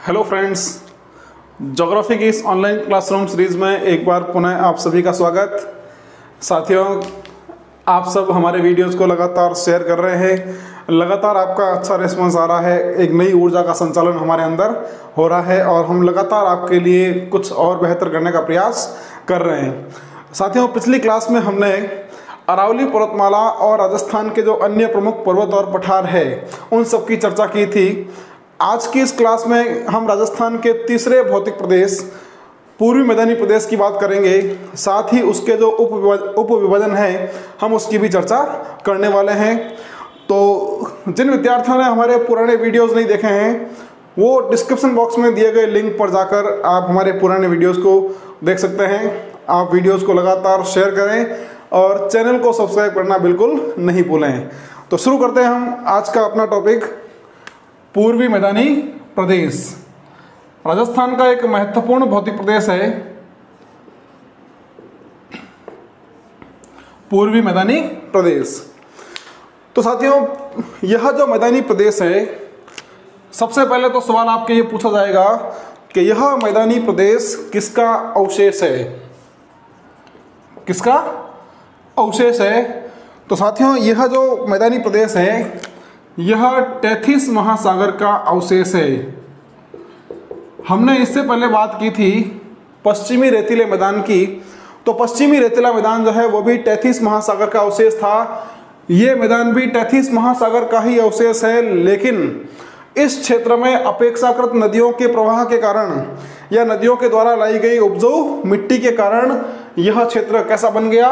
Hello friends, geography की इस online classroom series में एक बार पुनः आप सभी का स्वागत। साथियों, आप सब हमारे वीडियोस को लगातार शेयर कर रहे हैं, लगातार आपका अच्छा रिस्पांस आ रहा है, एक नई ऊर्जा का संचालन हमारे अंदर हो रहा है और हम लगातार आपके लिए कुछ और बेहतर करने का प्रयास कर रहे हैं। साथियों, पिछली क्लास में हमने अरावली पर्वतमाला और राजस्थान के जो अन्य प्रमुख पर्वत और पठार है उन सब की चर्चा की थी। आज की इस क्लास में हम राजस्थान के तीसरे भौतिक प्रदेश पूर्वी मैदानी प्रदेश की बात करेंगे। साथ ही उसके जो उप विभाजन है हम उसकी भी चर्चा करने वाले हैं। तो जिन विद्यार्थियों ने हमारे पुराने वीडियोस नहीं देखे हैं वो डिस्क्रिप्शन बॉक्स में दिए गए लिंक पर जाकर आप हमारे पुराने वीडियोस को देख सकते हैं। आप वीडियोस को लगातार शेयर करें और चैनल को सब्सक्राइब करना बिल्कुल नहीं भूलें। तो शुरू करते हैं हम आज का अपना टॉपिक, पूर्वी मैदानी प्रदेश। राजस्थान का एक महत्वपूर्ण भौतिक प्रदेश है पूर्वी मैदानी प्रदेश। तो साथियों, यह जो मैदानी प्रदेश है, सबसे पहले तो सवाल आपके ये पूछा जाएगा कि यह मैदानी प्रदेश किसका अवशेष है, किसका अवशेष है। तो साथियों, यह जो मैदानी प्रदेश है यह टेथिस महासागर का अवशेष है। हमने इससे पहले बात की थी पश्चिमी रेतीले मैदान की। तो पश्चिमी रेतीला मैदान जो है वो भी टेथिस महासागर का अवशेष था। ये मैदान भी टेथिस महासागर का ही अवशेष है, लेकिन इस क्षेत्र में अपेक्षाकृत नदियों के प्रवाह के कारण या नदियों के द्वारा लाई गई उपजाऊ मिट्टी के कारण यह क्षेत्र कैसा बन गया,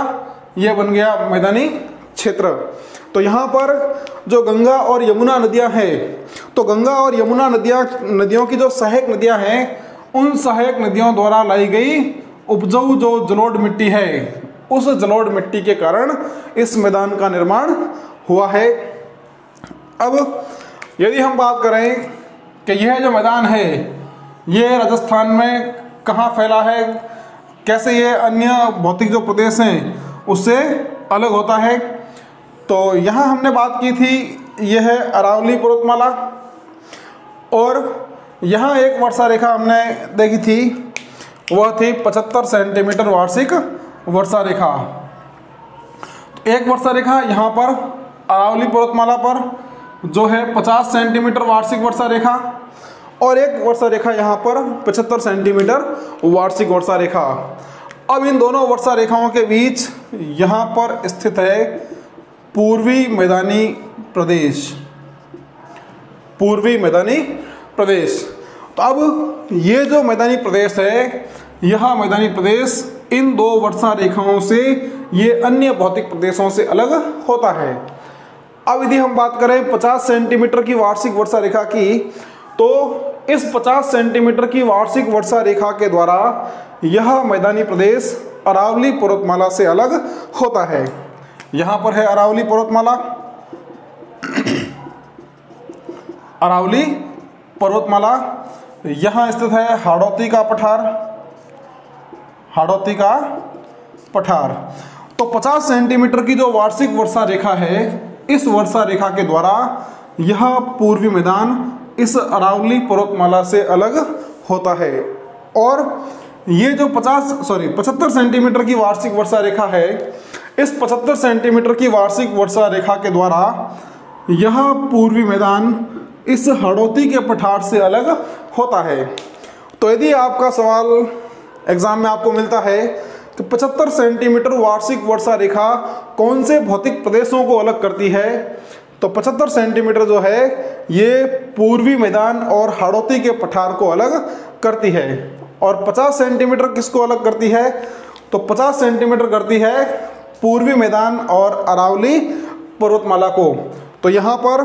यह बन गया मैदानी क्षेत्र। तो यहाँ पर जो गंगा और यमुना नदियाँ हैं, तो गंगा और यमुना नदियों की जो सहायक नदियाँ हैं उन सहायक नदियों द्वारा लाई गई उपजाऊ जो जलोढ़ मिट्टी है, उस जलोढ़ मिट्टी के कारण इस मैदान का निर्माण हुआ है। अब यदि हम बात करें कि यह जो मैदान है ये राजस्थान में कहाँ फैला है, कैसे ये अन्य भौतिक जो प्रदेश हैं उससे अलग होता है, तो यहाँ हमने बात की थी यह है अरावली पर्वतमाला। और यहाँ एक वर्षा रेखा हमने देखी थी, वह थी 75 सेंटीमीटर वार्षिक वर्षा रेखा। एक वर्षा रेखा यहाँ पर अरावली पर्वतमाला पर जो है 50 सेंटीमीटर वार्षिक वर्षा रेखा, और एक वर्षा रेखा यहाँ पर 75 सेंटीमीटर वार्षिक वर्षा रेखा। अब इन दोनों वर्षा रेखाओं के बीच यहाँ पर स्थित है पूर्वी मैदानी प्रदेश, पूर्वी मैदानी प्रदेश। तो अब ये जो मैदानी प्रदेश है, यह मैदानी प्रदेश इन दो वर्षा रेखाओं से ये अन्य भौतिक प्रदेशों से अलग होता है। अब यदि हम बात करें 50 सेंटीमीटर की वार्षिक वर्षा रेखा की, तो इस 50 सेंटीमीटर की वार्षिक वर्षा रेखा के द्वारा यह मैदानी प्रदेश अरावली पर्वतमाला से अलग होता है। यहाँ पर है अरावली पर्वतमाला, अरावली पर्वतमाला। यहाँ स्थित है हाड़ौती का पठार, हाड़ौती का पठार। तो 50 सेंटीमीटर की जो वार्षिक वर्षा रेखा है, इस वर्षा रेखा के द्वारा यह पूर्वी मैदान इस अरावली पर्वतमाला से अलग होता है। और ये जो 75 सेंटीमीटर की वार्षिक वर्षा रेखा है, इस 75 सेंटीमीटर की वार्षिक वर्षा रेखा के द्वारा यह पूर्वी मैदान इस हाड़ौती के पठार से अलग होता है। तो यदि आपका सवाल एग्जाम में आपको मिलता है कि 75 सेंटीमीटर वार्षिक वर्षा रेखा कौन से भौतिक प्रदेशों को अलग करती है, तो 75 सेंटीमीटर जो है ये पूर्वी मैदान और हाड़ौती के पठार को अलग करती है। और 50 सेंटीमीटर किसको अलग करती है, तो 50 सेंटीमीटर करती है पूर्वी मैदान और अरावली पर्वतमाला को। तो यहाँ पर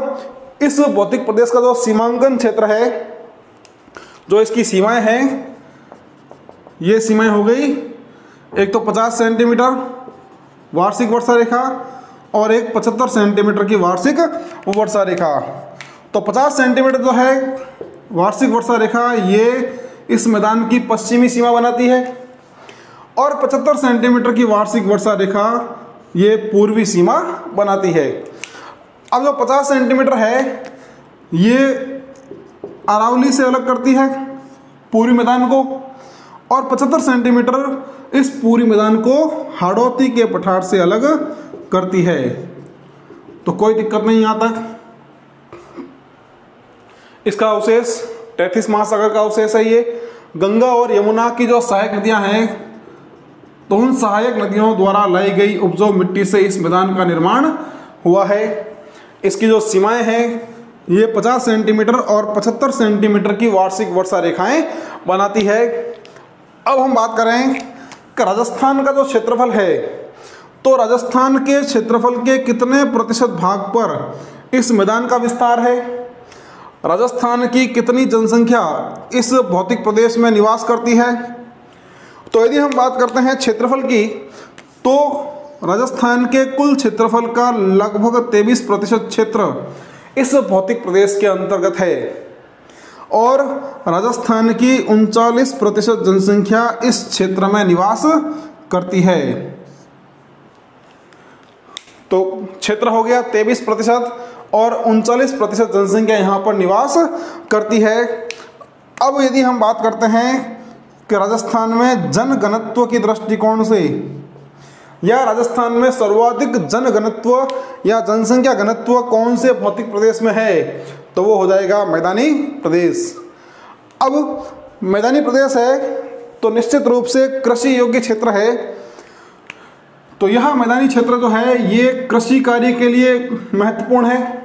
इस भौतिक प्रदेश का जो सीमांकन क्षेत्र है, जो इसकी सीमाएं हैं, ये सीमाएं हो गई, एक तो 50 सेंटीमीटर वार्षिक वर्षा रेखा और एक 75 सेंटीमीटर की वार्षिक वर्षा रेखा। तो 50 सेंटीमीटर जो है वार्षिक वर्षा रेखा ये इस मैदान की पश्चिमी सीमा बनाती है, और 75 सेंटीमीटर की वार्षिक वर्षा रेखा ये पूर्वी सीमा बनाती है। अब जो 50 सेंटीमीटर है ये अरावली से अलग करती है पूरी मैदान को, और 75 सेंटीमीटर इस पूरी मैदान को हाड़ौती के पठार से अलग करती है। तो कोई दिक्कत नहीं यहाँ तक। इसका अवशेष टेथिस महासागर का अवशेष है। ये गंगा और यमुना की जो सहायक नदियां हैं, तो उन सहायक नदियों द्वारा लाई गई उपजाऊ मिट्टी से इस मैदान का निर्माण हुआ है। इसकी जो सीमाएं हैं ये 50 सेंटीमीटर और 75 सेंटीमीटर की वार्षिक वर्षा रेखाएं बनाती है। अब हम बात करें कि राजस्थान का जो क्षेत्रफल है, तो राजस्थान के क्षेत्रफल के कितने प्रतिशत भाग पर इस मैदान का विस्तार है, राजस्थान की कितनी जनसंख्या इस भौतिक प्रदेश में निवास करती है। तो यदि हम बात करते हैं क्षेत्रफल की, तो राजस्थान के कुल क्षेत्रफल का लगभग 23% क्षेत्र इस भौतिक प्रदेश के अंतर्गत है, और राजस्थान की 39% जनसंख्या इस क्षेत्र में निवास करती है। तो क्षेत्र हो गया 23% और 39% जनसंख्या यहाँ पर निवास करती है। अब यदि हम बात करते हैं कि राजस्थान में जनघनत्व की दृष्टिकोण से, या राजस्थान में सर्वाधिक जनघनत्व या जनसंख्या घनत्व कौन से भौतिक प्रदेश में है, तो वो हो जाएगा मैदानी प्रदेश। अब मैदानी प्रदेश है तो निश्चित रूप से कृषि योग्य क्षेत्र है। तो यह मैदानी क्षेत्र जो है ये कृषि कार्य के लिए महत्वपूर्ण है।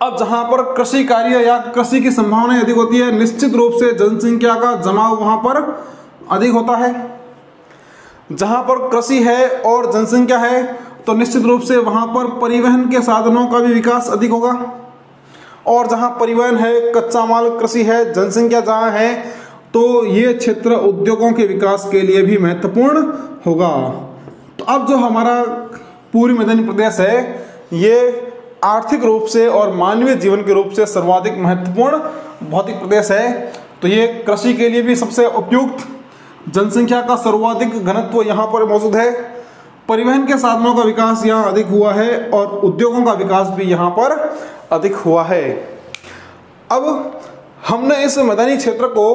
अब जहाँ पर कृषि कार्य या कृषि की संभावनाएं अधिक होती है, निश्चित रूप से जनसंख्या का जमाव वहाँ पर अधिक होता है। जहाँ पर कृषि है और जनसंख्या है, तो निश्चित रूप से वहाँ पर परिवहन के साधनों का भी विकास अधिक होगा। और जहाँ परिवहन है, कच्चा माल, कृषि है, जनसंख्या जहाँ है, तो ये क्षेत्र उद्योगों के विकास के लिए भी महत्वपूर्ण होगा। तो अब जो हमारा पूरी मैदानी प्रदेश है, ये आर्थिक रूप से और मानवीय जीवन के रूप से सर्वाधिक महत्वपूर्ण भौतिक प्रदेश है। तो ये कृषि के लिए भी सबसे उपयुक्त, जनसंख्या का सर्वाधिक घनत्व यहाँ पर मौजूद है, परिवहन के साधनों का विकास यहाँ अधिक हुआ है, और उद्योगों का विकास भी यहाँ पर अधिक हुआ है। अब हमने इस मैदानी क्षेत्र को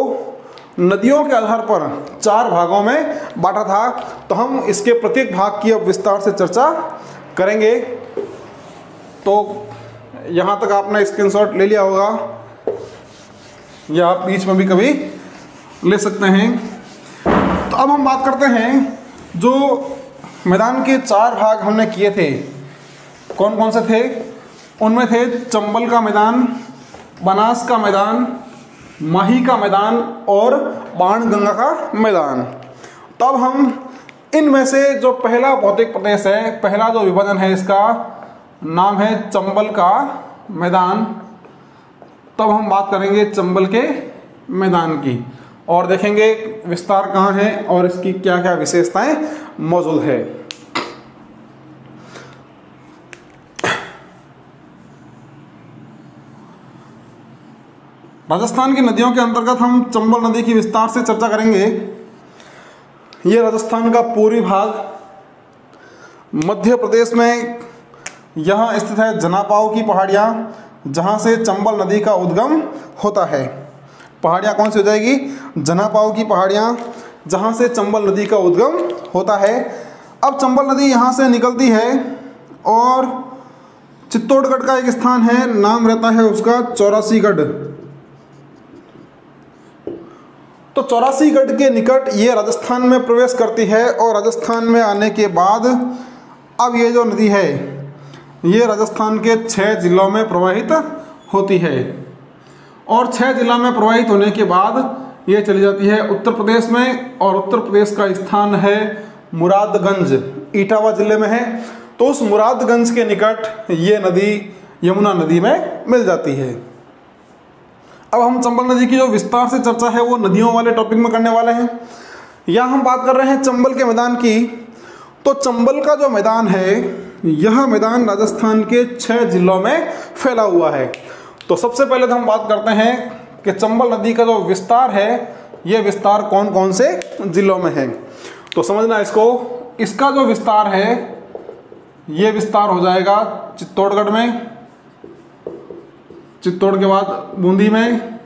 नदियों के आधार पर 4 भागों में बांटा था, तो हम इसके प्रत्येक भाग की अब विस्तार से चर्चा करेंगे। तो यहाँ तक आपने स्क्रीनशॉट ले लिया होगा, या आप बीच में भी कभी ले सकते हैं। तो अब हम बात करते हैं, जो मैदान के 4 भाग हमने किए थे, कौन कौन से थे? उनमें थे चंबल का मैदान, बनास का मैदान, माही का मैदान और बाणगंगा का मैदान। तब हम इनमें से जो पहला भौतिक प्रदेश है, पहला जो विभाजन है, इसका नाम है चंबल का मैदान। तब हम बात करेंगे चंबल के मैदान की, और देखेंगे विस्तार कहाँ है और इसकी क्या क्या विशेषताएं मौजूद है। राजस्थान की नदियों के अंतर्गत हम चंबल नदी की विस्तार से चर्चा करेंगे। ये राजस्थान का पूर्वी भाग, मध्य प्रदेश में यहाँ स्थित है जनापाव की पहाड़ियाँ, जहाँ से चंबल नदी का उद्गम होता है। पहाड़ियाँ कौन सी हो जाएगी? जनापाव की पहाड़ियाँ, जहाँ से चंबल नदी का उद्गम होता है। अब चंबल नदी यहाँ से निकलती है और चित्तौड़गढ़ का एक स्थान है, नाम रहता है उसका चौरासीगढ़। तो चौरासीगढ़ के निकट ये राजस्थान में प्रवेश करती है, और राजस्थान में आने के बाद अब ये जो नदी है ये राजस्थान के 6 जिलों में प्रवाहित होती है, और 6 जिला में प्रवाहित होने के बाद ये चली जाती है उत्तर प्रदेश में, और उत्तर प्रदेश का स्थान है मुरादगंज, इटावा जिले में है। तो उस मुरादगंज के निकट ये नदी यमुना नदी में मिल जाती है। अब हम चंबल नदी की जो विस्तार से चर्चा है वो नदियों वाले टॉपिक में करने वाले हैं। यहाँ हम बात कर रहे हैं चंबल के मैदान की। तो चंबल का जो मैदान है, यह मैदान राजस्थान के 6 जिलों में फैला हुआ है। तो सबसे पहले तो हम बात करते हैं कि चंबल नदी का जो विस्तार है, ये विस्तार कौन कौन से जिलों में है। तो समझना इसको, इसका जो विस्तार है ये विस्तार हो जाएगा चित्तौड़गढ़ में, चित्तौड़ के बाद बूंदी में,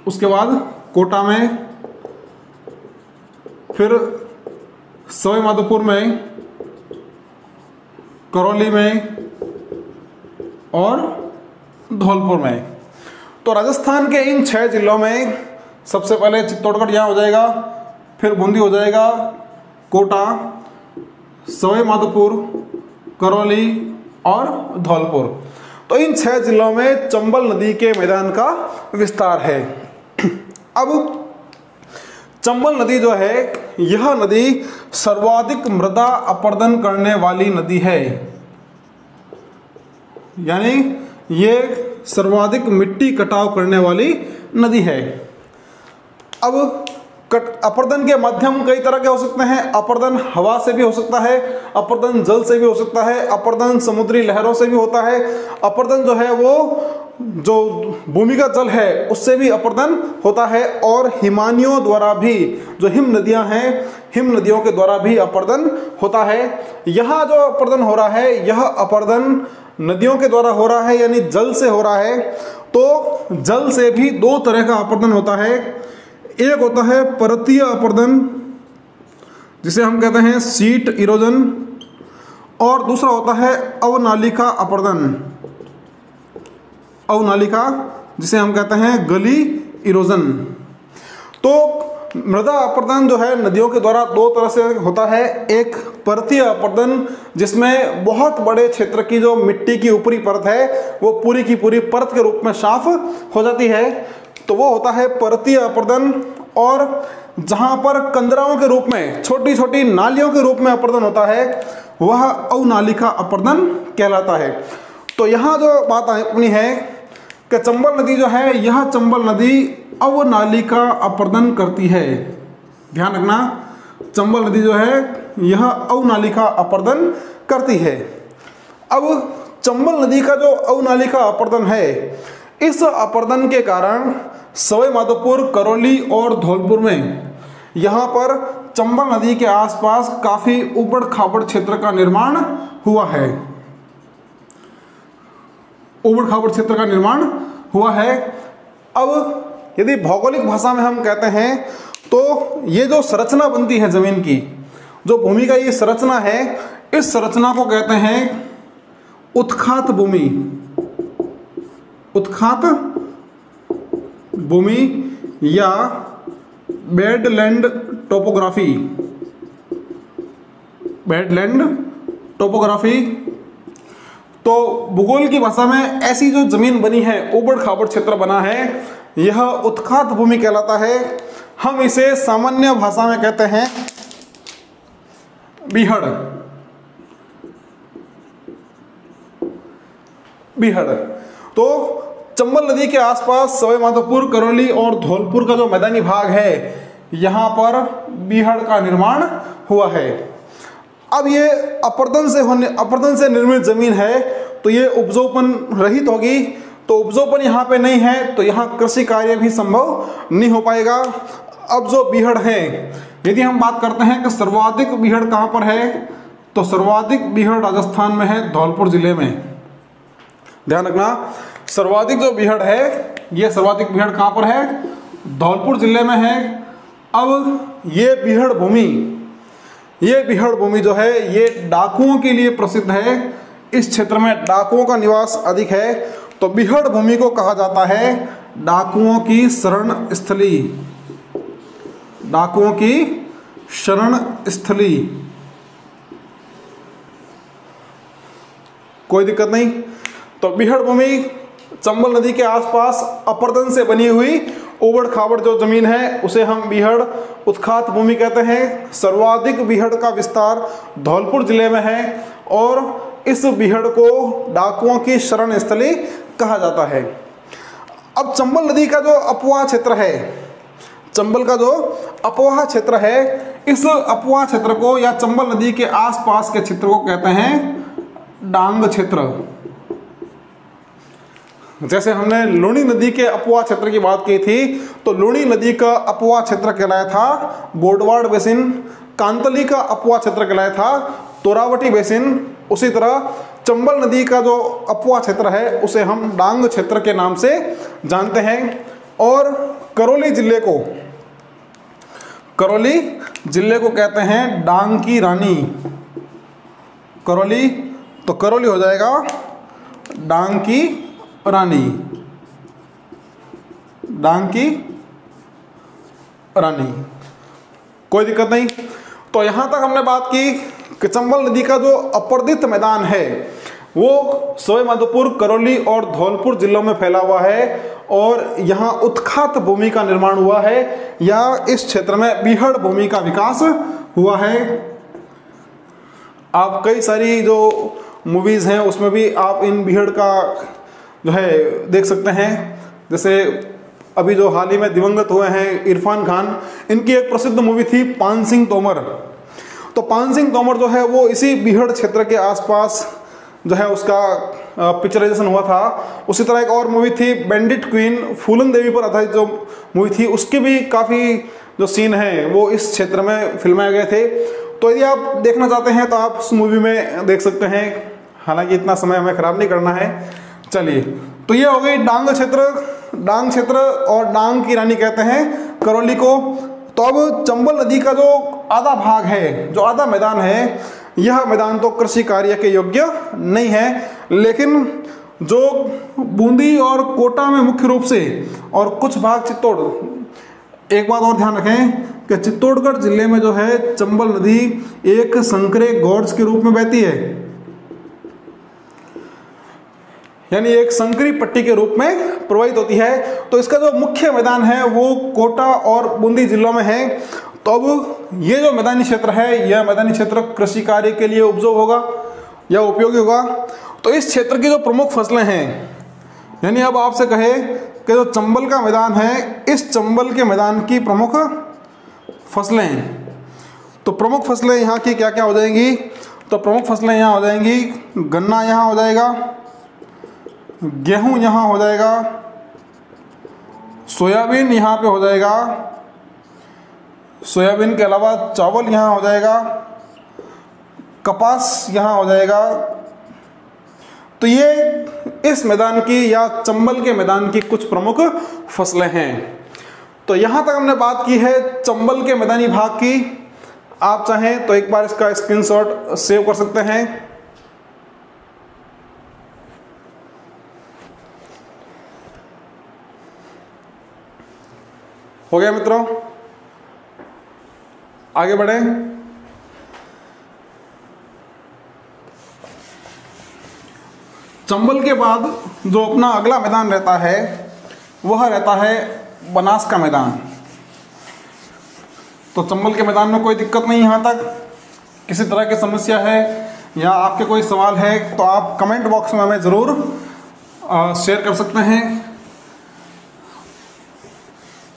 उसके बाद कोटा में, फिर सवाई माधोपुर में, करौली में और धौलपुर में। तो राजस्थान के इन 6 जिलों में सबसे पहले चित्तौड़गढ़ यहाँ हो जाएगा, फिर बूंदी हो जाएगा, कोटा, सवाई माधोपुर, करौली और धौलपुर। तो इन 6 जिलों में चंबल नदी के मैदान का विस्तार है। अब चंबल नदी जो है, यह नदी सर्वाधिक मृदा अपरदन करने वाली नदी है, यानी ये सर्वाधिक मिट्टी कटाव करने वाली नदी है। अब अपरदन के माध्यम कई तरह के हो सकते हैं। अपरदन हवा से भी हो सकता है, अपरदन जल से भी हो सकता है, अपरदन समुद्री लहरों से भी होता है, अपरदन जो है वो जो भूमिगत जल है उससे भी अपरदन होता है, और हिमानियों द्वारा भी, जो हिम नदियां हैं, हिम नदियों के द्वारा भी अपरदन होता है। यहाँ जो अपरदन हो रहा है, यह अपरदन नदियों के द्वारा हो रहा है, यानी जल से हो रहा है। तो जल से भी 2 तरह का अपरदन होता है। एक होता है पर्वतीय अपरदन, जिसे हम कहते हैं सीट इरोजन, और दूसरा होता है अवनालिका अपरदन, अवनालिका जिसे हम कहते हैं गली इरोजन। तो मृदा अपरदन जो है नदियों के द्वारा 2 तरह से होता है। एक पर्वतीय अपरदन, जिसमें बहुत बड़े क्षेत्र की जो मिट्टी की ऊपरी परत है वो पूरी की पूरी परत के रूप में साफ हो जाती है, तो वो होता है पर्वतीय अपरदन। और जहां पर कंदराओं के रूप में, छोटी छोटी नालियों के रूप में अपरदन होता है, वह अवनालिका अपरदन कहलाता है। तो यहाँ जो बात अपनी है कि चंबल नदी जो है, यह चंबल नदी अवनालिका अपरदन करती है। ध्यान रखना, चंबल नदी जो है यह अवनालिका अपरदन करती है। अब चंबल नदी का जो अवनालिका अपरदन है, इस अपरदन के कारण सवाई माधोपुर, करौली और धौलपुर में यहाँ पर चंबल नदी के आसपास काफी उबड़ खाबड़ क्षेत्र का निर्माण हुआ है, उबड़ खाबड़ क्षेत्र का निर्माण हुआ है। अब यदि भौगोलिक भाषा में हम कहते हैं तो ये जो संरचना बनती है जमीन की, जो भूमि का ये संरचना है, इस संरचना को कहते हैं उत्खात भूमि, उत्खात भूमि या बेडलैंड टोपोग्राफी, बेडलैंड टोपोग्राफी। तो भूगोल की भाषा में ऐसी जो जमीन बनी है, उबड़ खाबड़ क्षेत्र बना है, यह उत्खात भूमि कहलाता है। हम इसे सामान्य भाषा में कहते हैं बीहड़, बीहड़। तो चंबल नदी के आसपास सवाई माधोपुर, करौली और धौलपुर का जो मैदानी भाग है, यहाँ पर बीहड़ का निर्माण हुआ है। अब ये अपरदन से निर्मित जमीन है, तो ये उपजाऊपन रहित होगी। तो उपजाऊपन यहाँ पे नहीं है, तो यहाँ कृषि कार्य भी संभव नहीं हो पाएगा। अब जो बीहड़ है, यदि हम बात करते हैं कि सर्वाधिक बीहड़ कहाँ पर है, तो सर्वाधिक बीहड़ राजस्थान में है, धौलपुर जिले में। ध्यान रखना, सर्वाधिक जो बीहड़ है, ये सर्वाधिक बीहड़ कहाँ पर है, धौलपुर जिले में है। अब ये बीहड़ भूमि, ये बीहड़ भूमि जो है ये डाकुओं के लिए प्रसिद्ध है। इस क्षेत्र में डाकुओं का निवास अधिक है, तो बीहड़ भूमि को कहा जाता है डाकुओं की शरण स्थली, डाकुओं की शरण स्थली। कोई दिक्कत नहीं। तो बीहड़ भूमि चंबल नदी के आसपास अपरदन से बनी हुई उबड़ खाबड़ जो जमीन है, उसे हम बीहड़ उत्खात भूमि कहते हैं। सर्वाधिक बीहड़ का विस्तार धौलपुर जिले में है, और इस बीहड़ को डाकुओं की शरण स्थली कहा जाता है। अब चंबल नदी का जो अपवाह क्षेत्र है, चंबल का जो अपवाह क्षेत्र है, इस अपवाह क्षेत्र को या चंबल नदी के आसपास के क्षेत्र को कहते हैं डांग क्षेत्र। जैसे हमने लूणी नदी के अपवाह क्षेत्र की बात की थी, तो लूणी नदी का अपवाह क्षेत्र कहलाया था गोडवाड़ बेसिन, कांतली का अपवाह क्षेत्र कहलाया था तोरावटी बेसिन। उसी तरह चंबल नदी का जो अपवा क्षेत्र है उसे हम डांग क्षेत्र के नाम से जानते हैं। और करौली जिले को कहते हैं डांग की रानी। करौली, तो करौली हो जाएगा डांग की रानी, डांग की रानी, कोई दिक्कत नहीं। तो यहां तक हमने बात की कि चंबल नदी का जो अपर्दित मैदान है वो सवाईमाधोपुर, करौली और धौलपुर जिलों में फैला हुआ है और यहाँ उत्खात भूमि का निर्माण हुआ है या इस क्षेत्र में बीहड़ भूमि का विकास हुआ है। आप कई सारी जो मूवीज़ हैं उसमें भी आप इन बीहड़ का जो है देख सकते हैं। जैसे अभी जो हाल ही में दिवंगत हुए हैं इरफान खान, इनकी एक प्रसिद्ध मूवी थी पान सिंह तोमर। तो पान सिंह तोमर जो है वो इसी बीहड़ क्षेत्र के आसपास जो है उसका पिक्चराइजेशन हुआ था। उसी तरह एक और मूवी थी बैंडिट क्वीन, फूलन देवी पर आधारित जो मूवी थी, उसके भी काफ़ी जो सीन हैं वो इस क्षेत्र में फिल्माए गए थे। तो यदि आप देखना चाहते हैं तो आप उस मूवी में देख सकते हैं, हालांकि इतना समय हमें ख़राब नहीं करना है। चलिए, तो ये हो गई डांग क्षेत्र और डांग की रानी कहते हैं करौली को। तो अब चंबल नदी का जो आधा भाग है, जो आधा मैदान है, यह मैदान तो कृषि कार्य के योग्य नहीं है, लेकिन जो बूंदी और कोटा में मुख्य रूप से और कुछ भाग चित्तौड़, एक बात और ध्यान रखें कि चित्तौड़गढ़ जिले में जो है चंबल नदी एक संकरे गॉर्ज के रूप में बहती है, यानी एक संकरी पट्टी के रूप में प्रवाहित होती है। तो इसका जो मुख्य मैदान है वो कोटा और बूंदी जिलों में है। तो अब ये जो मैदानी क्षेत्र है, यह मैदानी क्षेत्र कृषि कार्य के लिए उपयोग होगा या उपयोगी होगा। तो इस क्षेत्र की जो प्रमुख फसलें हैं, यानी अब आपसे कहे कि जो चंबल का मैदान है, इस चंबल के मैदान की प्रमुख फसलें, तो प्रमुख फसलें यहाँ की क्या क्या हो जाएंगी? तो प्रमुख फसलें यहाँ हो जाएंगी, गन्ना यहाँ हो जाएगा, गेहूं यहाँ हो जाएगा, सोयाबीन यहाँ पे हो जाएगा, सोयाबीन के अलावा चावल यहाँ हो जाएगा, कपास यहाँ हो जाएगा। तो ये इस मैदान की या चंबल के मैदान की कुछ प्रमुख फसलें हैं। तो यहाँ तक हमने बात की है चंबल के मैदानी भाग की। आप चाहें तो एक बार इसका स्क्रीनशॉट सेव कर सकते हैं। हो गया मित्रों, आगे बढ़े। चंबल के बाद जो अपना अगला मैदान रहता है वह रहता है बनास का मैदान। तो चंबल के मैदान में कोई दिक्कत नहीं, यहाँ तक किसी तरह की समस्या है या आपके कोई सवाल है तो आप कमेंट बॉक्स में हमें ज़रूर शेयर कर सकते हैं।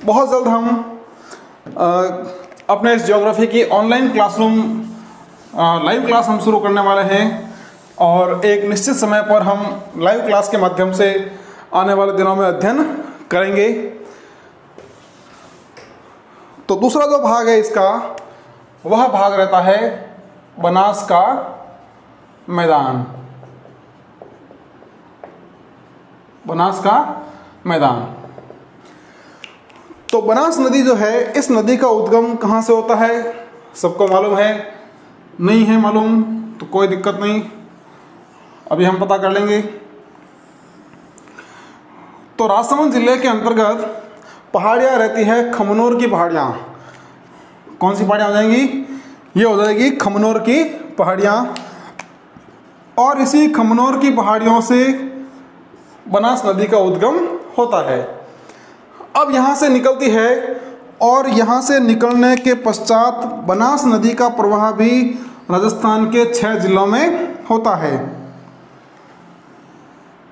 बहुत जल्द हम अपने इस ज्योग्राफी की ऑनलाइन क्लासरूम लाइव क्लास हम शुरू करने वाले हैं और एक निश्चित समय पर हम लाइव क्लास के माध्यम से आने वाले दिनों में अध्ययन करेंगे। तो दूसरा जो भाग है इसका, वह भाग रहता है बनास का मैदान। बनास का मैदान। तो बनास नदी जो है, इस नदी का उद्गम कहाँ से होता है? सबको मालूम है? नहीं है मालूम तो कोई दिक्कत नहीं, अभी हम पता कर लेंगे। तो राजसमंद जिले के अंतर्गत पहाड़ियाँ रहती है, खमनोर की पहाड़ियाँ। कौन सी पहाड़ियाँ हो जाएंगी? ये हो जाएगी खमनोर की पहाड़ियाँ। और इसी खमनोर की पहाड़ियों से बनास नदी का उद्गम होता है। अब यहाँ से निकलती है और यहाँ से निकलने के पश्चात बनास नदी का प्रवाह भी राजस्थान के 6 जिलों में होता है।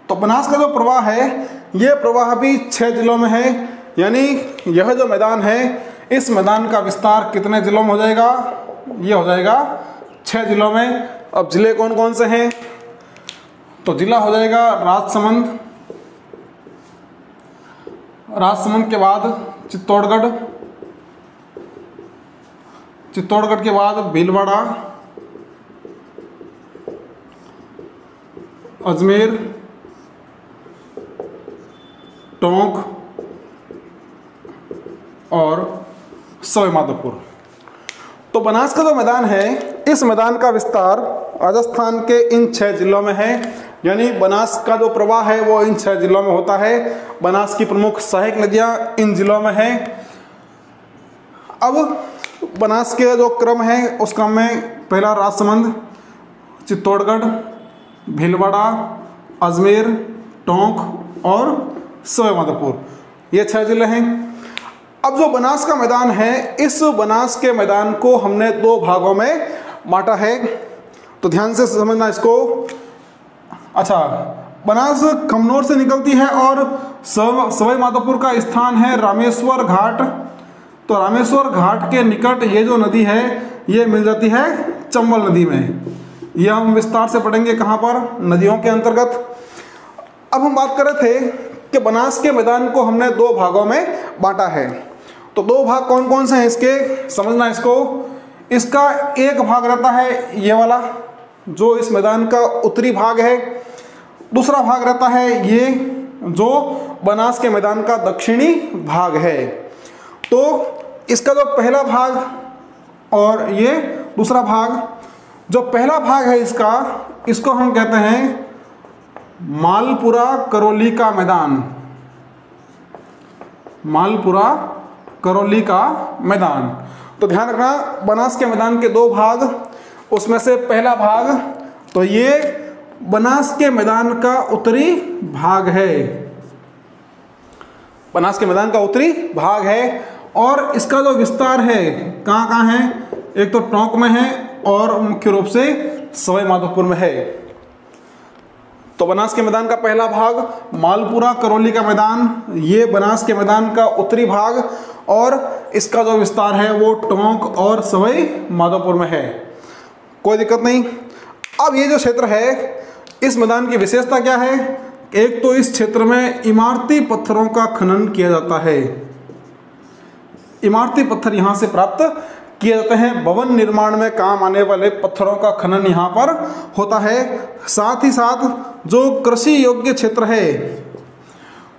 तो बनास का जो प्रवाह है, ये प्रवाह भी 6 जिलों में है, यानी यह जो मैदान है, इस मैदान का विस्तार कितने जिलों में हो जाएगा? ये हो जाएगा 6 जिलों में। अब जिले कौन कौन से हैं? तो जिला हो जाएगा राजसमंद, राजसमंद के बाद चित्तौड़गढ़, चित्तौड़गढ़ के बाद भीलवाड़ा, अजमेर, टोंक और सवाई माधोपुर। तो बनास का जो मैदान है, इस मैदान का विस्तार राजस्थान के इन 6 जिलों में है। यानी बनास का जो प्रवाह है वो इन 6 जिलों में होता है। बनास की प्रमुख सहायक नदियां इन जिलों में हैं। अब बनास के जो क्रम है उस क्रम में पहला राजसमंद, चित्तौड़गढ़, भीलवाड़ा, अजमेर, टोंक और सवाई माधोपुर, ये 6 जिले हैं। अब जो बनास का मैदान है, इस बनास के मैदान को हमने 2 भागों में बांटा है। तो ध्यान से समझना इसको। अच्छा, बनास खमनोर से निकलती है और सवाई माधोपुर का स्थान है रामेश्वर घाट। तो रामेश्वर घाट के निकट ये जो नदी है ये मिल जाती है चंबल नदी में। ये हम विस्तार से पढ़ेंगे कहाँ पर, नदियों के अंतर्गत। अब हम बात कर रहे थे कि बनास के मैदान को हमने 2 भागों में बांटा है। तो 2 भाग कौन कौन से हैं इसके, समझना इसको। इसका एक भाग रहता है ये वाला जो इस मैदान का उत्तरी भाग है। दूसरा भाग रहता है ये जो बनास के मैदान का दक्षिणी भाग है। तो इसका जो पहला भाग और ये दूसरा भाग, जो पहला भाग है इसको हम कहते हैं मालपुरा करौली का मैदान। मालपुरा करौली का मैदान। तो ध्यान रखना, बनास के मैदान के 2 भाग, उसमें से पहला भाग तो ये बनास के मैदान का उत्तरी भाग है। बनास के मैदान का उत्तरी भाग है और इसका जो विस्तार है कहाँ कहाँ है, एक तो टोंक में है और मुख्य रूप से सवाई माधोपुर में है। तो बनास के मैदान का पहला भाग मालपुरा करौली का मैदान, ये बनास के मैदान का उत्तरी भाग और इसका जो विस्तार है वो टोंक और सवाई माधोपुर में है। कोई दिक्कत नहीं। अब ये जो क्षेत्र है, इस मैदान की विशेषता क्या है? एक तो इस क्षेत्र में इमारती पत्थरों का खनन किया जाता है। इमारती पत्थर यहाँ से प्राप्त किए जाते हैं। भवन निर्माण में काम आने वाले पत्थरों का खनन यहाँ पर होता है। साथ ही साथ जो कृषि योग्य क्षेत्र है,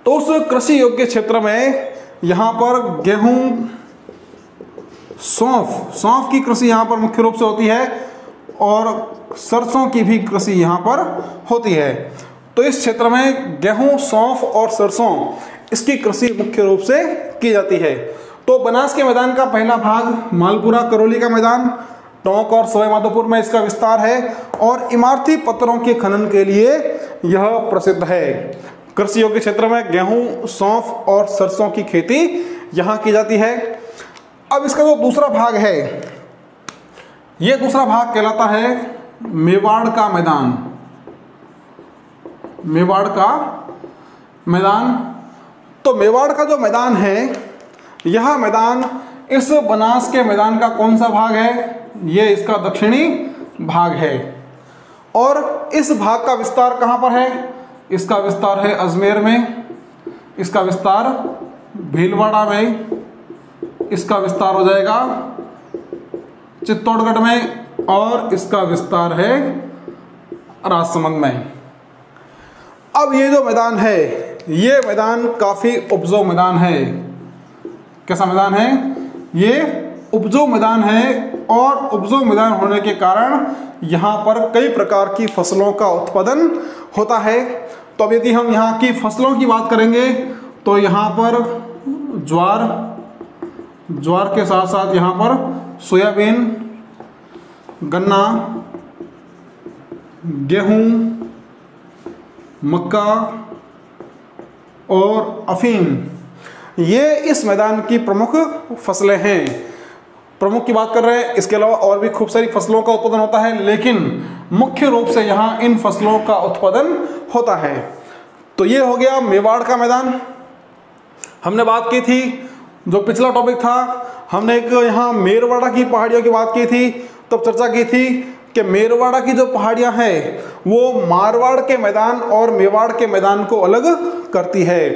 तो उस कृषि योग्य क्षेत्र में यहाँ पर गेहूं, सौंफ की कृषि यहाँ पर मुख्य रूप से होती है और सरसों की भी कृषि यहाँ पर होती है। तो इस क्षेत्र में गेहूं, सौंफ और सरसों, इसकी कृषि मुख्य रूप से की जाती है। तो बनास के मैदान का पहला भाग मालपुरा करौली का मैदान, टोंक और सवाई माधोपुर में इसका विस्तार है और इमारती पत्थरों के खनन के लिए यह प्रसिद्ध है। कृषि योग्य क्षेत्र में गेहूं, सौंफ और सरसों की खेती यहाँ की जाती है। अब इसका जो दूसरा भाग है, ये दूसरा भाग कहलाता है मेवाड़ का मैदान। मेवाड़ का मैदान। तो मेवाड़ का जो मैदान है, यह मैदान इस बनास के मैदान का कौन सा भाग है? ये इसका दक्षिणी भाग है। और इस भाग का विस्तार कहाँ पर है? इसका विस्तार है अजमेर में, इसका विस्तार भीलवाड़ा में, इसका विस्तार हो जाएगा चित्तौड़गढ़ में और इसका विस्तार है राजसमंद में। अब ये जो मैदान है, ये मैदान काफ़ी उपजाऊ मैदान है। कैसा मैदान है? ये उपजाऊ मैदान है और उपजाऊ मैदान होने के कारण यहाँ पर कई प्रकार की फसलों का उत्पादन होता है। तो अब यदि हम यहाँ की फसलों की बात करेंगे तो यहाँ पर ज्वार के साथ साथ यहाँ पर सोयाबीन, गन्ना, गेहूँ, मक्का और अफीम, ये इस मैदान की प्रमुख फसलें हैं। प्रमुख की बात कर रहे हैं, इसके अलावा और भी खूब सारी फसलों का उत्पादन होता है, लेकिन मुख्य रूप से यहाँ इन फसलों का उत्पादन होता है। तो ये हो गया मेवाड़ का मैदान। हमने बात की थी, जो पिछला टॉपिक था, हमने एक यहाँ मेरवाड़ा की पहाड़ियों की बात की थी। तब चर्चा की थी कि मेरवाड़ा की जो पहाड़ियाँ हैं वो मारवाड़ के मैदान और मेवाड़ के मैदान को अलग करती है।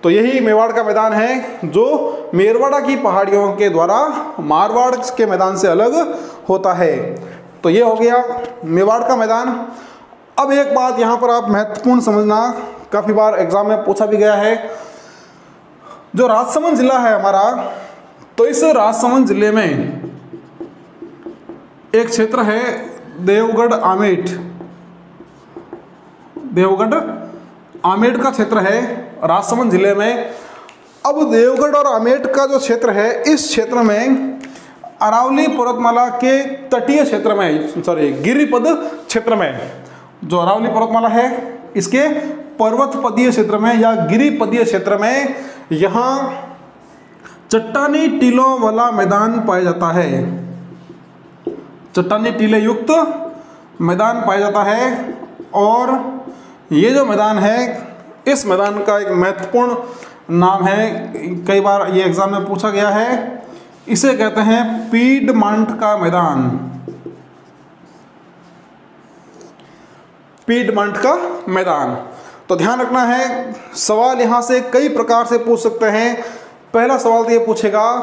तो यही मेवाड़ का मैदान है जो मेरवाड़ा की पहाड़ियों के द्वारा मारवाड़ के मैदान से अलग होता है। तो ये हो गया मेवाड़ का मैदान। अब एक बात यहाँ पर आप महत्वपूर्ण समझना, काफ़ी बार एग्जाम में पूछा भी गया है, जो राजसमंद जिला है हमारा, तो इस राजसमंद जिले में एक क्षेत्र है देवगढ़ आमेठ। देवगढ़ आमेठ का क्षेत्र है राजसमंद जिले में। अब देवगढ़ और आमेठ का जो क्षेत्र है, इस क्षेत्र में अरावली पर्वतमाला के तटीय क्षेत्र में, गिरिपद क्षेत्र में, जो अरावली पर्वतमाला है इसके पर्वतपदीय क्षेत्र में या गिरिपदीय क्षेत्र में यहाँ चट्टानी टीलों वाला मैदान पाया जाता है। चट्टानी टीले युक्त मैदान पाया जाता है। और ये जो मैदान है, इस मैदान का एक महत्वपूर्ण नाम है, कई बार ये एग्जाम में पूछा गया है, इसे कहते हैं पीडमांट का मैदान। पीडमांट का मैदान। तो ध्यान रखना है, सवाल यहाँ से कई प्रकार से पूछ सकते हैं। पहला सवाल तो ये पूछेगा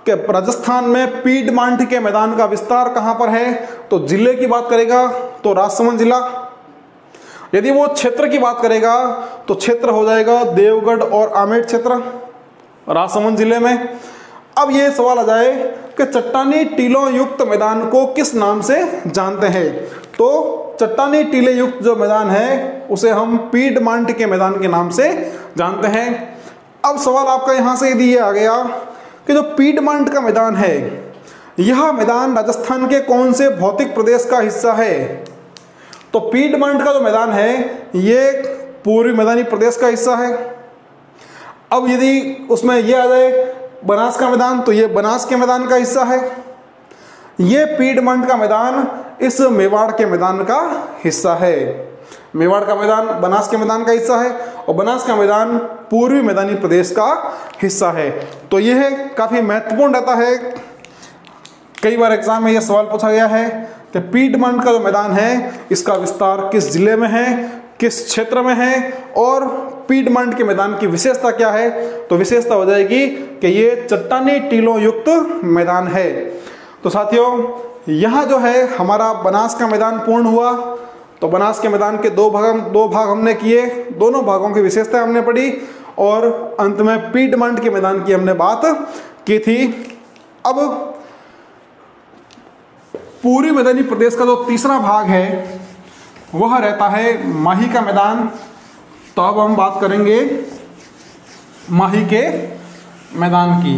कि राजस्थान में पीडमांट के मैदान का विस्तार कहाँ पर है, तो जिले की बात करेगा तो राजसमंद जिला। यदि वो क्षेत्र की बात करेगा तो क्षेत्र हो जाएगा देवगढ़ और आमेठ क्षेत्र राजसमंद जिले में। अब ये सवाल आ जाए कि चट्टानी टीलों युक्त मैदान को किस नाम से जानते हैं, तो चट्टानी टीले युक्त जो मैदान है उसे हम पीडमांट के मैदान के नाम से जानते हैं। अब सवाल आपका यहाँ से यदि ये आ गया कि जो पीडमांट का मैदान है, यह मैदान राजस्थान के कौन से भौतिक प्रदेश का हिस्सा है, तो पीडमांट का जो मैदान है ये पूर्वी मैदानी प्रदेश का हिस्सा है। अब यदि उसमें ये आ जाए बनास का मैदान, तो ये बनास के मैदान का हिस्सा है। ये पीडमांट का मैदान इस मेवाड़ के मैदान का हिस्सा है। मेवाड़ का मैदान बनास के मैदान का हिस्सा है और बनास का मैदान पूर्वी मैदानी प्रदेश का हिस्सा है। तो यह काफ़ी महत्वपूर्ण रहता है। कई बार एग्जाम में यह सवाल पूछा गया है कि पीडमांट का जो मैदान है इसका विस्तार किस जिले में है, किस क्षेत्र में है, और पीडमांट के मैदान की विशेषता क्या है, तो विशेषता हो जाएगी कि ये चट्टानी टीलों युक्त मैदान है। तो साथियों, यहाँ जो है हमारा बनास का मैदान पूर्ण हुआ। तो बनास के मैदान के दो भाग हमने किए, दोनों भागों की विशेषता हमने पढ़ी और अंत में पीडमांट के मैदान की हमने बात की थी। अब पूर्वी मैदानी प्रदेश का जो तीसरा भाग है वह रहता है माही का मैदान। तो अब हम बात करेंगे माही के मैदान की।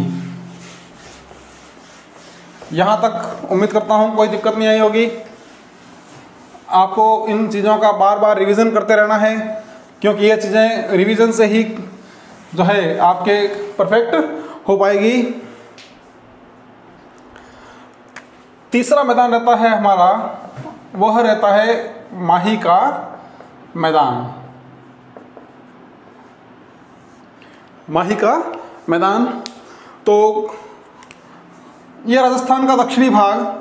यहाँ तक उम्मीद करता हूँ कोई दिक्कत नहीं आई होगी। आपको इन चीज़ों का बार बार रिवीजन करते रहना है, क्योंकि ये चीज़ें रिवीजन से ही जो है आपके परफेक्ट हो पाएगी। तीसरा मैदान रहता है हमारा, वह रहता है माही का मैदान। माही का मैदान तो यह राजस्थान का दक्षिणी भाग,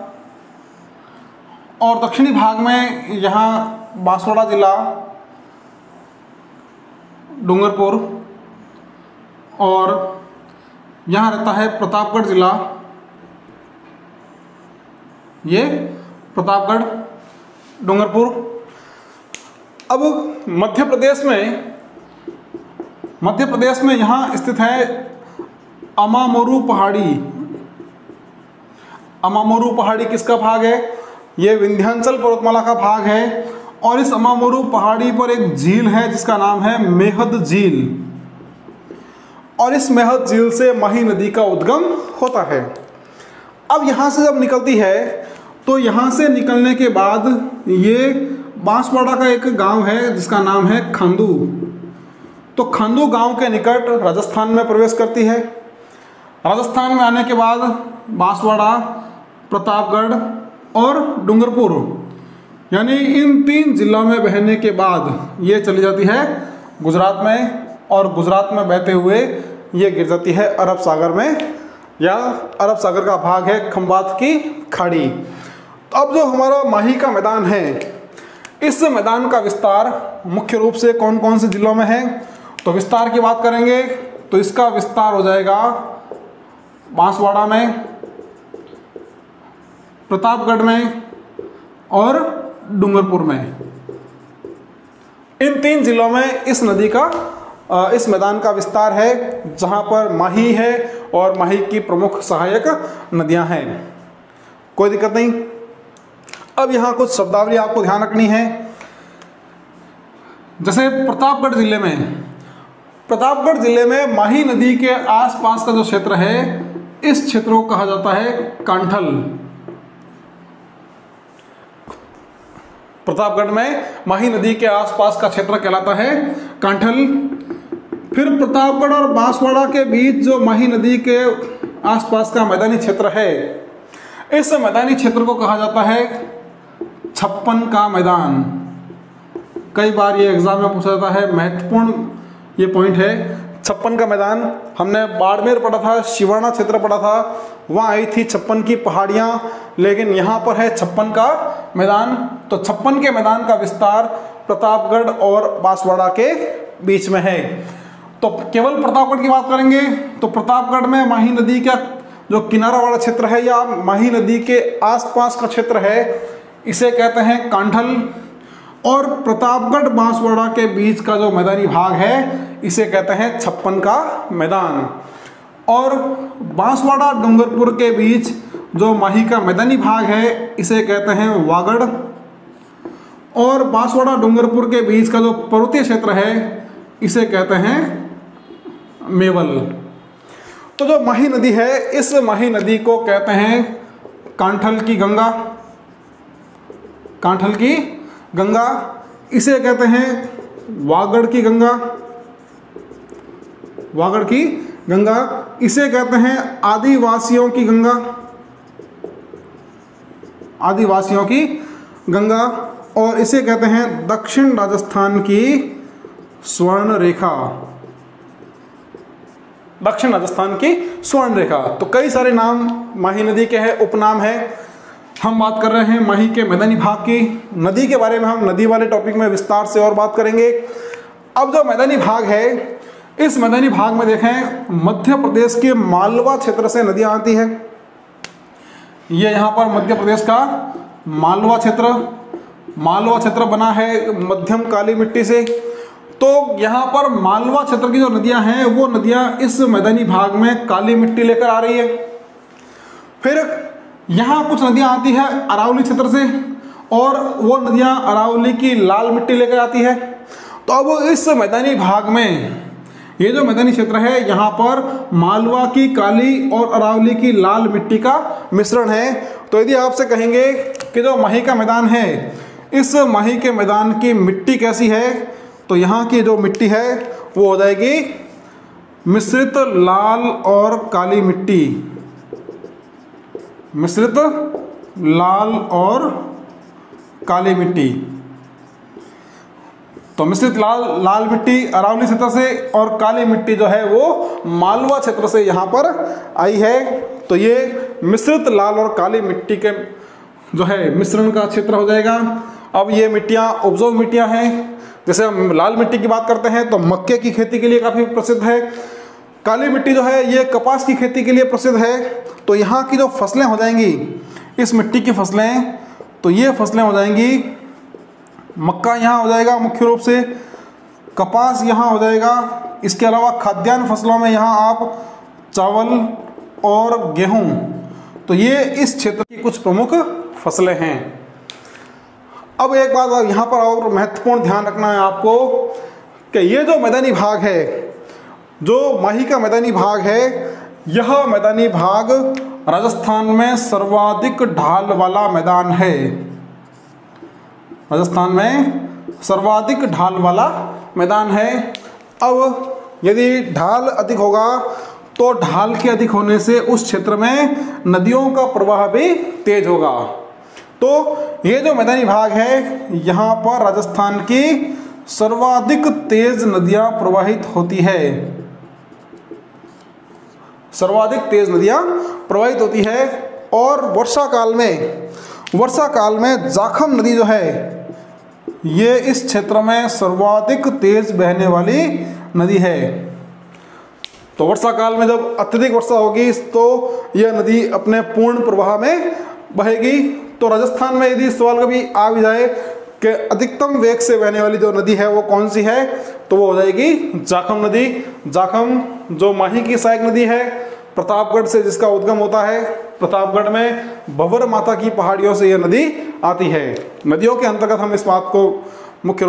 और दक्षिणी भाग में यहाँ बांसवाड़ा जिला, डूंगरपुर, और यहाँ रहता है प्रतापगढ़ जिला। ये प्रतापगढ़, डूंगरपुर। अब मध्य प्रदेश में यहाँ स्थित है अमामोरू पहाड़ी। अमामोरू पहाड़ी किसका भाग है? ये विंध्याचल पर्वतमाला का भाग है। और इस अमामोरू पहाड़ी पर एक झील है जिसका नाम है मेहद झील, और इस मेहद झील से माही नदी का उद्गम होता है। अब यहाँ से जब निकलती है तो यहाँ से निकलने के बाद ये बांसवाड़ा का एक गांव है जिसका नाम है खांदू। तो खांदू गांव के निकट राजस्थान में प्रवेश करती है। राजस्थान में आने के बाद बांसवाड़ा, प्रतापगढ़ और डूंगरपुर, यानी इन 3 जिलों में बहने के बाद ये चली जाती है गुजरात में, और गुजरात में बहते हुए ये गिर जाती है अरब सागर में, या अरब सागर का भाग है खंबात की खाड़ी। तो अब जो हमारा माही का मैदान है, इस मैदान का विस्तार मुख्य रूप से कौन कौन से जिलों में है, तो विस्तार की बात करेंगे तो इसका विस्तार हो जाएगा बांसवाड़ा में, प्रतापगढ़ में और डूंगरपुर में। इन 3 जिलों में इस नदी का इस मैदान का विस्तार है, जहां पर माही है और माही की प्रमुख सहायक नदियां हैं। कोई दिक्कत नहीं। अब यहां कुछ शब्दावली आपको ध्यान रखनी है। जैसे प्रतापगढ़ जिले में माही नदी के आसपास का जो क्षेत्र है, इस क्षेत्र को कहा जाता है कांठल। प्रतापगढ़ में माही नदी के आसपास का क्षेत्र कहलाता है कांठल। फिर प्रतापगढ़ और बांसवाड़ा के बीच जो माही नदी के आसपास का मैदानी क्षेत्र है, इस मैदानी क्षेत्र को कहा जाता है छप्पन का मैदान। कई बार ये एग्जाम में पूछा जाता है, महत्वपूर्ण ये पॉइंट है। छप्पन का मैदान हमने बाड़मेर पढ़ा था, शिवाना क्षेत्र पढ़ा था, वहाँ आई थी छप्पन की पहाड़ियाँ, लेकिन यहाँ पर है छप्पन का मैदान। तो छप्पन के मैदान का विस्तार प्रतापगढ़ और बांसवाड़ा के बीच में है। तो केवल प्रतापगढ़ की बात करेंगे तो प्रतापगढ़ में माही नदी का जो किनारा वाला क्षेत्र है या माही नदी के आसपास का क्षेत्र है, इसे कहते हैं कांठल। और प्रतापगढ़ बांसवाड़ा के बीच का जो मैदानी भाग है, इसे कहते हैं छप्पन का मैदान। और बांसवाड़ा डूंगरपुर के बीच जो माही का मैदानी भाग है, इसे कहते हैं वागड़। और बांसवाड़ा डूंगरपुर के बीच का जो पर्वतीय क्षेत्र है, इसे कहते हैं मेवल। तो जो माही नदी है, इस माही नदी को कहते हैं कांठल की गंगा। कांठल की गंगा, इसे कहते हैं वागड़ की गंगा। वागड़ की गंगा, इसे कहते हैं आदिवासियों की गंगा। आदिवासियों की गंगा, और इसे कहते हैं दक्षिण राजस्थान की स्वर्ण रेखा। दक्षिण राजस्थान की स्वर्ण रेखा। तो कई सारे नाम माही नदी के हैं, उपनाम है। हम बात कर रहे हैं माही के मैदानी भाग की। नदी के बारे में हम नदी वाले टॉपिक में विस्तार से और बात करेंगे। अब जो मैदानी भाग है, इस मैदानी भाग में देखें, मध्य प्रदेश के मालवा क्षेत्र से नदियां आती है। ये यहाँ पर मध्य प्रदेश का मालवा क्षेत्र बना है मध्यम काली मिट्टी से। तो यहाँ पर मालवा क्षेत्र की जो नदियां हैं, वो नदियां इस मैदानी भाग में काली मिट्टी लेकर आ रही है। फिर यहाँ कुछ नदियां आती है अरावली क्षेत्र से, और वो नदियां अरावली की लाल मिट्टी लेकर आती है। तो अब इस मैदानी भाग में, ये जो मैदानी क्षेत्र है, यहाँ पर मालवा की काली और अरावली की लाल मिट्टी का मिश्रण है। तो यदि आपसे कहेंगे कि जो माही का मैदान है, इस माही के मैदान की मिट्टी कैसी है, तो यहाँ की जो मिट्टी है वो हो जाएगी मिश्रित लाल और काली मिट्टी। मिश्रित लाल और काली मिट्टी। तो मिश्रित लाल मिट्टी अरावली क्षेत्र से, और काली मिट्टी जो है वो मालवा क्षेत्र से यहाँ पर आई है। तो ये मिश्रित लाल और काली मिट्टी के जो है मिश्रण का क्षेत्र हो जाएगा। अब ये मिट्टियाँ उपजाऊ मिट्टियाँ हैं। जैसे हम लाल मिट्टी की बात करते हैं तो मक्के की खेती के लिए काफ़ी प्रसिद्ध है। काली मिट्टी जो है ये कपास की खेती के लिए प्रसिद्ध है। तो यहाँ की जो फसलें हो जाएंगी, इस मिट्टी की फसलें, तो ये फसलें हो जाएंगी, मक्का यहाँ हो जाएगा मुख्य रूप से, कपास यहाँ हो जाएगा। इसके अलावा खाद्यान्न फसलों में यहाँ आप चावल और गेहूँ, तो ये इस क्षेत्र की कुछ प्रमुख फसलें हैं। अब एक बात यहाँ पर और महत्वपूर्ण ध्यान रखना है आपको कि ये जो मैदानी भाग है, जो माही का मैदानी भाग है, यह मैदानी भाग राजस्थान में सर्वाधिक ढाल वाला मैदान है। राजस्थान में सर्वाधिक ढाल वाला मैदान है। अब यदि ढाल अधिक होगा तो ढाल के अधिक होने से उस क्षेत्र में नदियों का प्रवाह भी तेज होगा। तो ये जो मैदानी भाग है, यहाँ पर राजस्थान की सर्वाधिक तेज नदियाँ प्रवाहित होती है। सर्वाधिक तेज नदियाँ प्रवाहित होती है। और वर्षा काल में जाखम नदी जो है, ये इस क्षेत्र में सर्वाधिक तेज बहने वाली नदी है। तो वर्षा काल में जब अत्यधिक वर्षा होगी तो यह नदी अपने पूर्ण प्रवाह में बहेगी। तो राजस्थान में यदि सवाल कभी आ भी जाए कि अधिकतम वेग से बहने वाली जो नदी है वो कौन सी है, तो वो हो जाएगी जाखम नदी। जाखम जो माही की सहायक नदी है, प्रतापगढ़ से जिसका उद्गम होता है। प्रतापगढ़ में भंवर माता की पहाड़ियों से यह नदी आती है। नदियों के अंतर्गत हम इस बात को मुख्य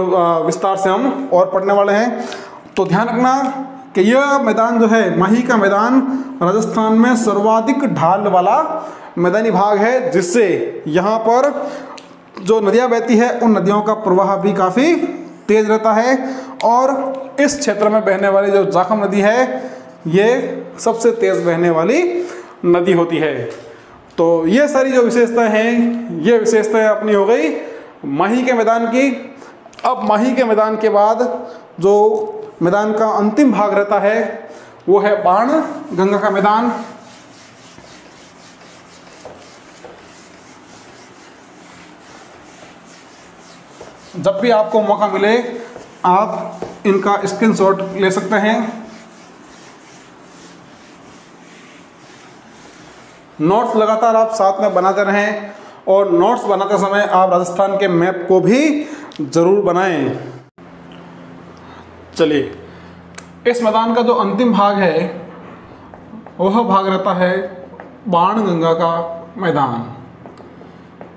विस्तार से हम और पढ़ने वाले हैं। तो ध्यान रखना कि यह मैदान जो है, माही का मैदान, राजस्थान में सर्वाधिक ढाल वाला मैदानी भाग है, जिससे यहाँ पर जो नदियाँ बहती है उन नदियों का प्रवाह भी काफ़ी तेज रहता है। और इस क्षेत्र में बहने वाली जो जाखम नदी है, ये सबसे तेज बहने वाली नदी होती है। तो ये सारी जो विशेषताएं हैं, ये विशेषताएं अपनी हो गई माही के मैदान की। अब माही के मैदान के बाद जो मैदान का अंतिम भाग रहता है वो है बाण गंगा का मैदान। जब भी आपको मौका मिले आप इनका स्क्रीनशॉट ले सकते हैं। नोट्स लगातार आप साथ में बनाते रहें और नोट्स बनाते समय आप राजस्थान के मैप को भी जरूर बनाएं। चलिए, इस मैदान का जो अंतिम भाग है वह भाग रहता है बाण गंगा का मैदान।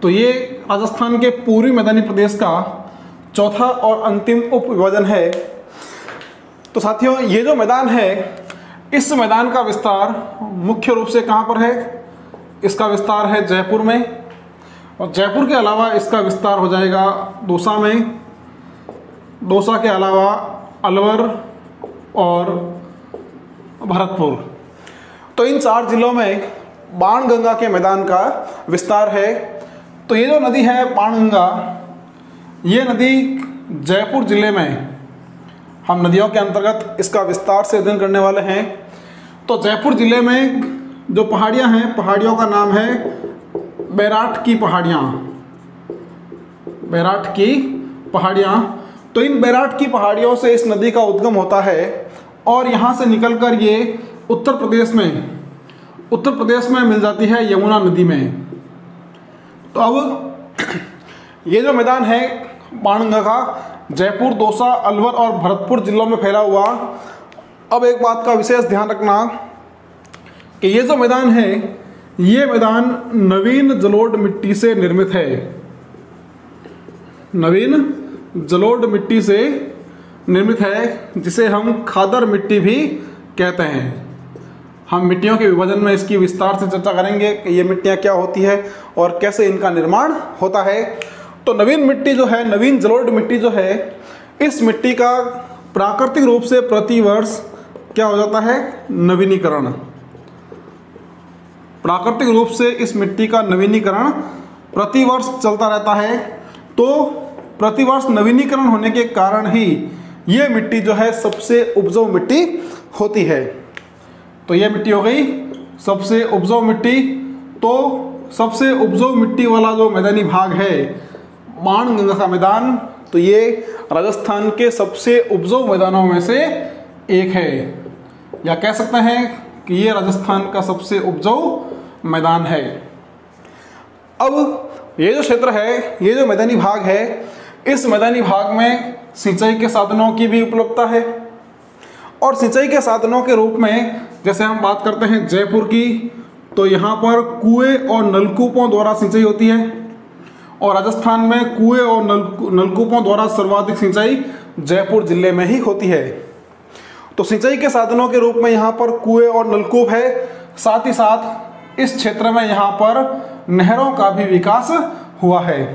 तो ये राजस्थान के पूर्वी मैदानी प्रदेश का चौथा और अंतिम उप विभाजन है। तो साथियों, ये जो मैदान है, इस मैदान का विस्तार मुख्य रूप से कहाँ पर है? इसका विस्तार है जयपुर में, और जयपुर के अलावा इसका विस्तार हो जाएगा दौसा में, दौसा के अलावा अलवर और भरतपुर। तो इन 4 जिलों में बाण गंगा के मैदान का विस्तार है। तो ये जो नदी है बाण गंगा, ये नदी जयपुर जिले में, हम नदियों के अंतर्गत इसका विस्तार से अध्ययन करने वाले हैं। तो जयपुर जिले में जो पहाड़ियाँ हैं, पहाड़ियों का नाम है बैराठ की पहाड़ियाँ। बैराठ की पहाड़ियाँ। तो इन बैराठ की पहाड़ियों से इस नदी का उद्गम होता है और यहाँ से निकलकर ये उत्तर प्रदेश में मिल जाती है यमुना नदी में। तो अब ये जो मैदान है बाणगंगा का, जयपुर, दौसा, अलवर और भरतपुर जिलों में फैला हुआ। अब एक बात का विशेष ध्यान रखना कि ये जो मैदान है, ये मैदान नवीन जलोढ़ मिट्टी से निर्मित है। नवीन जलोढ़ मिट्टी से निर्मित है, जिसे हम खादर मिट्टी भी कहते हैं। हम मिट्टियों के विभाजन में इसकी विस्तार से चर्चा करेंगे कि ये मिट्टियाँ क्या होती है और कैसे इनका निर्माण होता है। तो नवीन मिट्टी जो है, नवीन जलोढ़ मिट्टी जो है, इस मिट्टी का प्राकृतिक रूप से प्रतिवर्ष क्या हो जाता है? नवीनीकरण। प्राकृतिक रूप से इस मिट्टी का नवीनीकरण प्रतिवर्ष चलता रहता है। तो प्रतिवर्ष नवीनीकरण होने के कारण ही ये मिट्टी जो है सबसे उपजाऊ मिट्टी होती है। तो ये मिट्टी हो गई सबसे उपजाऊ मिट्टी। तो सबसे उपजाऊ मिट्टी वाला जो मैदानी भाग है बाण गंगा का मैदान, तो ये राजस्थान के सबसे उपजाऊ मैदानों में से एक है, या कह सकते हैं कि ये राजस्थान का सबसे उपजाऊ मैदान है। अब ये जो क्षेत्र है, ये जो मैदानी भाग है, इस मैदानी भाग में सिंचाई के साधनों की भी उपलब्धता है। और सिंचाई के साधनों के रूप में जैसे हम बात करते हैं जयपुर की, तो यहाँ पर कुएं और नलकूपों द्वारा सिंचाई होती है। और राजस्थान में कुएं और नलकूपों द्वारा सर्वाधिक सिंचाई जयपुर जिले में ही होती है। तो सिंचाई के साधनों के रूप में यहाँ पर कुएं और नलकूप है। साथ ही साथ इस क्षेत्र में यहाँ पर नहरों का भी विकास हुआ है।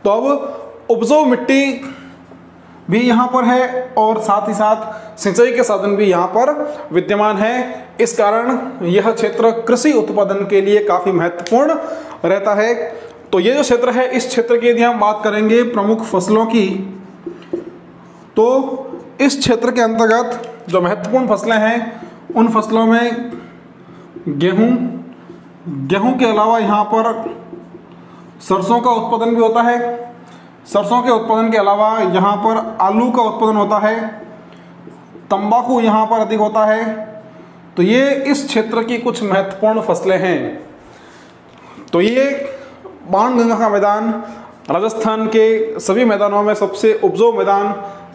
तो अब उपजाऊ मिट्टी भी यहाँ पर है और साथ ही साथ सिंचाई के साधन भी यहाँ पर विद्यमान है। इस कारण यह क्षेत्र कृषि उत्पादन के लिए काफ़ी महत्वपूर्ण रहता है। तो ये जो क्षेत्र है, इस क्षेत्र की यदि हम बात करेंगे प्रमुख फसलों की, तो इस क्षेत्र के अंतर्गत जो महत्वपूर्ण फसलें हैं, उन फसलों में गेहूं के अलावा यहाँ पर सरसों का उत्पादन भी होता है। सरसों के उत्पादन के अलावा यहाँ पर आलू का उत्पादन होता है, तंबाकू यहाँ पर अधिक होता है। तो ये इस क्षेत्र की कुछ महत्वपूर्ण फसलें हैं। तो ये बाण गंगा का मैदान राजस्थान के सभी मैदानों में सबसे उपजाऊ मैदान,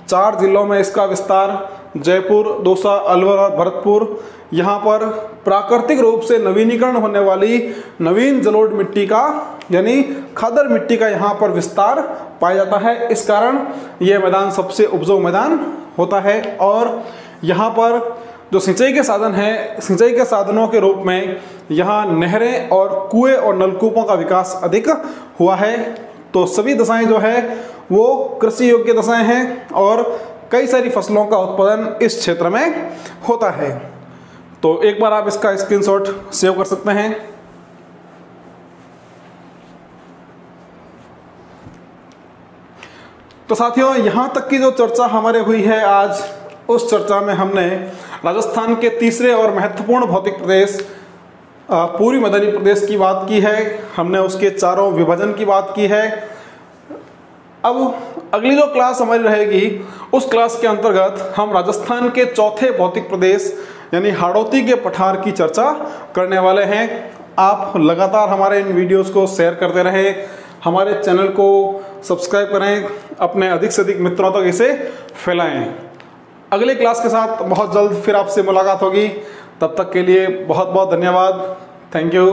4 जिलों में इसका विस्तार, जयपुर, दौसा, अलवर और भरतपुर। यहाँ पर प्राकृतिक रूप से नवीनीकरण होने वाली नवीन जलोढ़ मिट्टी का यानी खादर मिट्टी का यहाँ पर विस्तार पाया जाता है। इस कारण यह मैदान सबसे उपजाऊ मैदान होता है। और यहाँ पर जो सिंचाई के साधन हैं, सिंचाई के साधनों के रूप में यहाँ नहरें और कुएं और नलकूपों का विकास अधिक हुआ है। तो सभी दशाएं जो है वो कृषि योग्य दशाएं हैं और कई सारी फसलों का उत्पादन इस क्षेत्र में होता है। तो एक बार आप इसका स्क्रीनशॉट सेव कर सकते हैं। तो साथियों, यहाँ तक की जो चर्चा हमारे हुई है आज, उस चर्चा में हमने राजस्थान के तीसरे और महत्वपूर्ण भौतिक प्रदेश पूर्वी मैदानी प्रदेश की बात की है। हमने उसके चारों विभाजन की बात की है। अब अगली जो क्लास हमारी रहेगी, उस क्लास के अंतर्गत हम राजस्थान के चौथे भौतिक प्रदेश यानी हाड़ौती के पठार की चर्चा करने वाले हैं। आप लगातार हमारे इन वीडियोस को शेयर करते रहें, हमारे चैनल को सब्सक्राइब करें, अपने अधिक से अधिक मित्रों तक इसे फैलाएं। अगले क्लास के साथ बहुत जल्द फिर आपसे मुलाकात होगी। तब तक के लिए बहुत बहुत धन्यवाद। Thank you.